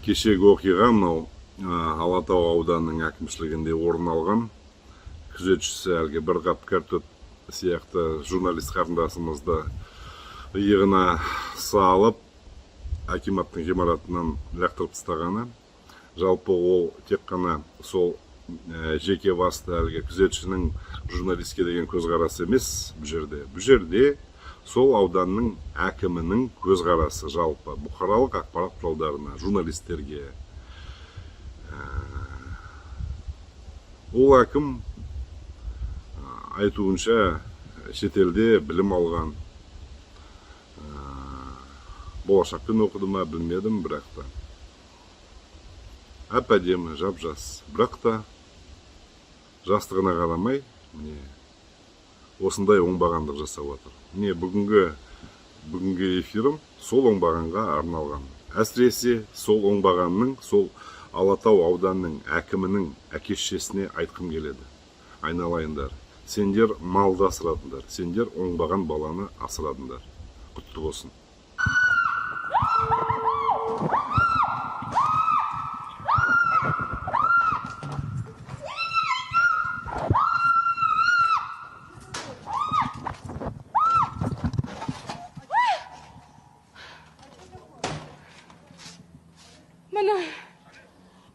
Кешегі оқиға мынау Алатау ауданының әкімшілігінде орын алған. Күзетшісі әлгі бір қап картоп сияқты журналист қарындасымызды иығына салып, акиматтың ғимаратынан лақтырып тастағаны. Жалпы ол тек қана сол жеке басты әлгі күзетшінің журналистке деген көзқарасы емес бұл жерде сол ауданның әкімінің көзқарасы жалпы бұқаралық ақпарат құралдарына, журналистерге. Ол әкім айтуынша шетелде білім алған, болашақпен оқыды ма білмедім, бірақ та әп-әдемі, жап-жас, бірақ та жастығына қарамай, осындай оңбағандық жасап отыр. Міне бүгінгі эфирім сол оңбағанға арналған. Әсіресе сол оңбағанның, сол Алатау ауданның әкімінің әке-шешесіне айтқым келеді. Айналайындар, сендер малды асырадыңдар, сендер оңбаған баланы асырадыңдар. Құтты болсын.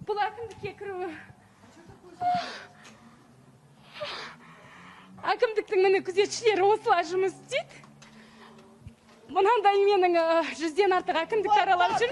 Бұл әкімдікке кіруі. Әкімдіктің міне күзетшілері осылай жұмыс істейді. Мынандай менің 100-ден артық әкімдік аралап жүр.